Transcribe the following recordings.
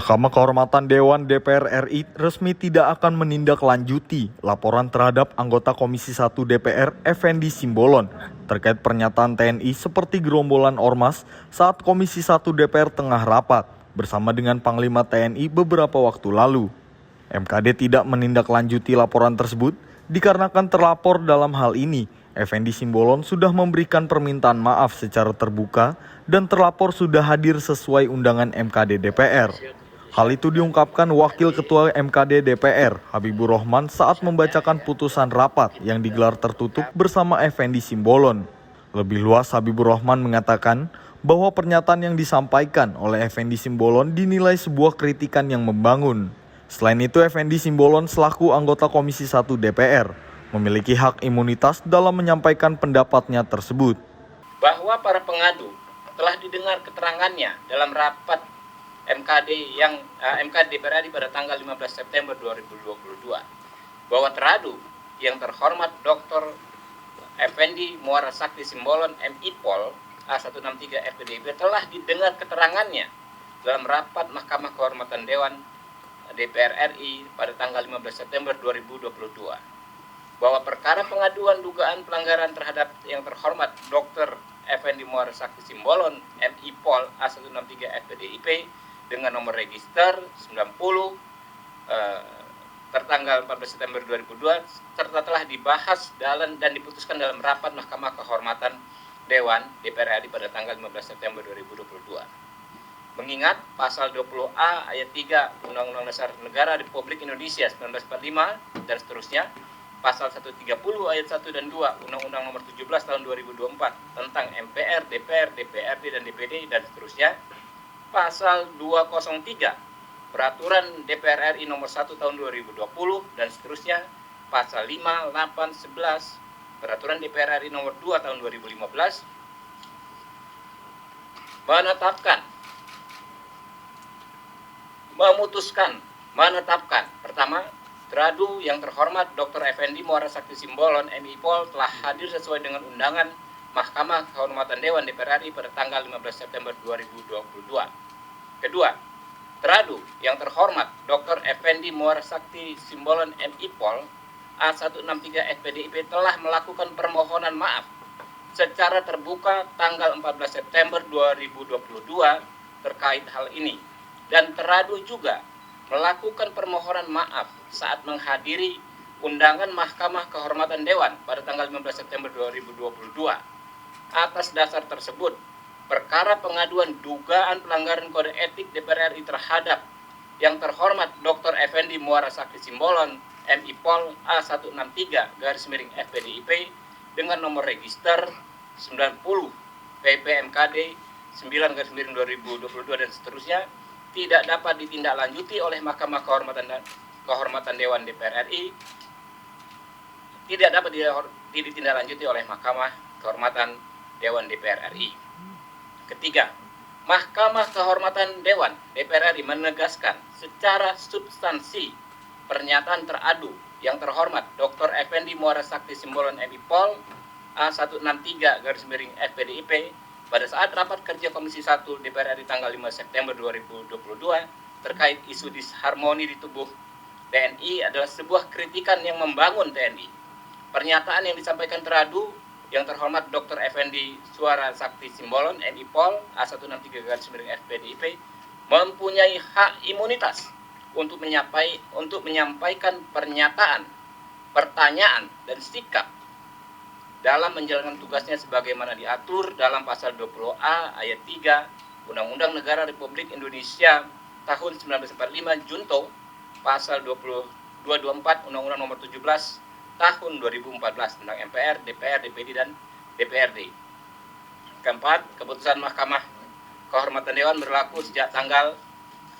Mahkamah Kehormatan Dewan DPR RI resmi tidak akan menindaklanjuti laporan terhadap anggota Komisi 1 DPR Effendi Simbolon terkait pernyataan TNI seperti gerombolan ormas saat Komisi 1 DPR tengah rapat bersama dengan Panglima TNI beberapa waktu lalu. MKD tidak menindaklanjuti laporan tersebut dikarenakan terlapor dalam hal ini Effendi Simbolon sudah memberikan permintaan maaf secara terbuka dan terlapor sudah hadir sesuai undangan MKD DPR. Hal itu diungkapkan Wakil Ketua MKD DPR, Habibur Rahman saat membacakan putusan rapat yang digelar tertutup bersama Effendi Simbolon. Lebih luas, Habibur Rahman mengatakan bahwa pernyataan yang disampaikan oleh Effendi Simbolon dinilai sebuah kritikan yang membangun. Selain itu, Effendi Simbolon selaku anggota Komisi 1 DPR memiliki hak imunitas dalam menyampaikan pendapatnya tersebut. Bahwa para pengadu telah didengar keterangannya dalam rapat MKD DPR RI pada tanggal 15 September 2022. Bahwa teradu yang terhormat Dr. Effendi Muara Sakti Simbolon MI Pol A163 FPDIP telah didengar keterangannya dalam rapat Mahkamah Kehormatan Dewan DPR RI pada tanggal 15 September 2022. Bahwa perkara pengaduan dugaan pelanggaran terhadap yang terhormat Dr. Effendi Muara Sakti Simbolon MI Pol A163 FPDIP dengan nomor register 90 tertanggal 14 September 2002 serta telah dibahas dan diputuskan dalam rapat Mahkamah Kehormatan Dewan DPR RI pada tanggal 15 September 2022. Mengingat pasal 20A ayat 3 Undang-Undang Dasar Negara Republik Indonesia 1945 dan seterusnya, pasal 130 ayat 1 dan 2 Undang-Undang Nomor 17 tahun 2024 tentang MPR, DPR, DPRD dan DPD dan seterusnya, pasal 203 Peraturan DPR RI Nomor 1 tahun 2020 dan seterusnya, pasal 5, 8, 11 Peraturan DPR RI Nomor 2 tahun 2015 menetapkan pertama, teradu yang terhormat Dr. Effendi Muara Sakti Simbolon MI Pol telah hadir sesuai dengan undangan Mahkamah Kehormatan Dewan DPR RI pada tanggal 15 September 2022. Kedua, teradu yang terhormat Dr. Effendi Muara Sakti Simbolon MI Pol A163 FPDIP telah melakukan permohonan maaf secara terbuka tanggal 14 September 2022 terkait hal ini. Dan teradu juga melakukan permohonan maaf saat menghadiri undangan Mahkamah Kehormatan Dewan pada tanggal 15 September 2022. Atas dasar tersebut, perkara pengaduan dugaan pelanggaran kode etik DPR RI terhadap yang terhormat Dr. Effendi Muara Sakti Simbolon MI Pol A163 FPDIP dengan nomor register 90 PPMKD 9/2022 dan seterusnya tidak dapat ditindaklanjuti oleh Mahkamah Kehormatan Dewan DPR RI, tidak dapat ditindaklanjuti oleh Mahkamah Kehormatan Dewan DPR RI. Ketiga, Mahkamah Kehormatan Dewan DPR RI menegaskan secara substansi pernyataan teradu yang terhormat Dr. Effendi Muara Sakti Simbolon MI Pol A163 FPDIP pada saat rapat kerja Komisi 1 DPR RI tanggal 5 September 2022 terkait isu disharmoni di tubuh TNI adalah sebuah kritikan yang membangun TNI. Pernyataan yang disampaikan teradu yang terhormat Dr. Effendi Muara Sakti Simbolon MI Pol A163 FPDIP mempunyai hak imunitas untuk menyampaikan pernyataan, pertanyaan, dan sikap dalam menjalankan tugasnya sebagaimana diatur dalam pasal 20A ayat 3 Undang-Undang Negara Republik Indonesia tahun 1945 Junto, pasal 224 Undang-Undang Nomor 17 tahun 2014 tentang MPR, DPR, DPD dan DPRD. Keempat, keputusan Mahkamah Kehormatan Dewan berlaku sejak tanggal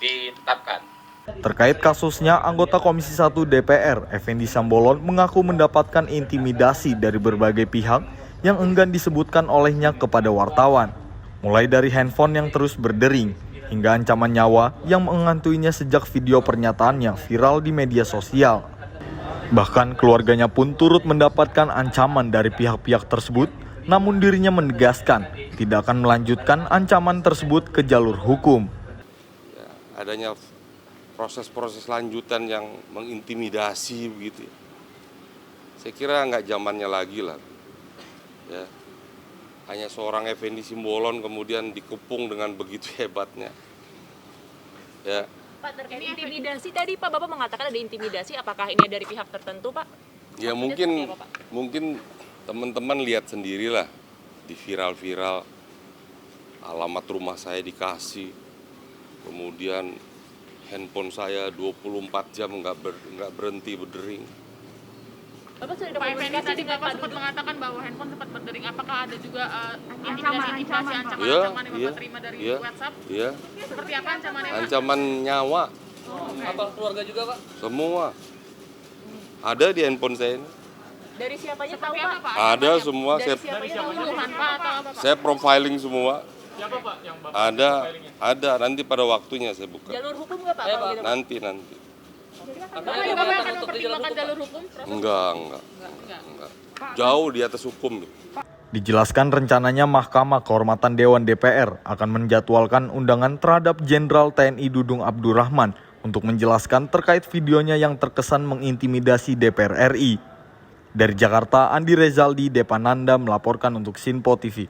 ditetapkan. Terkait kasusnya, anggota Komisi 1 DPR, Effendi Simbolon, mengaku mendapatkan intimidasi dari berbagai pihak yang enggan disebutkan olehnya kepada wartawan. Mulai dari handphone yang terus berdering, hingga ancaman nyawa yang mengantuinya sejak video pernyataannya viral di media sosial. Bahkan keluarganya pun turut mendapatkan ancaman dari pihak-pihak tersebut, namun dirinya menegaskan tidak akan melanjutkan ancaman tersebut ke jalur hukum. Adanya proses-proses lanjutan yang mengintimidasi begitu ya. Saya kira nggak zamannya lagi lah. Ya. Hanya seorang Effendi Simbolon kemudian dikepung dengan begitu hebatnya. Ya. Pak, terkait intimidasi tadi Pak, Bapak mengatakan ada intimidasi, apakah ini dari pihak tertentu Pak? Ya Maksudnya seperti apa, Pak? mungkin teman-teman lihat sendirilah di viral-viral, alamat rumah saya dikasih, kemudian handphone saya 24 jam nggak berhenti berdering. Bapak sudah ada Pak Effendi komunikasi tadi dengan Bapak Pak sempat Dudung? mengatakan bahwa handphone sempat berdering. Apakah ada juga Ancaman, ancaman-ancaman Iya, yang Bapak iya, terima dari iya. WhatsApp? Ya, Seperti apa ancamannya, Pak? ancaman nyawa Apa keluarga juga Pak? semua. Ada di handphone saya ini. Dari siapanya tahu Seperti Pak? apa, Pak? Ada semua, Dari saya siapanya tahu? Pembunuhan, Pak, atau apa, Pak? saya profiling semua. Siapa Pak yang Bapak? Ada nanti pada waktunya saya buka. Jalur hukum nggak Pak? Ayo, kalau Pak. gitu? Nanti. Bapak Katanya akan untuk di jalur mempertimbangkan hukum. jalur hukum? Enggak. Jauh di atas hukum. Dijelaskan rencananya Mahkamah Kehormatan Dewan DPR akan menjadwalkan undangan terhadap Jenderal TNI Dudung Abdurrahman untuk menjelaskan terkait videonya yang terkesan mengintimidasi DPR RI. Dari Jakarta, Andi Rezaldi Depananda melaporkan untuk Sinpo TV.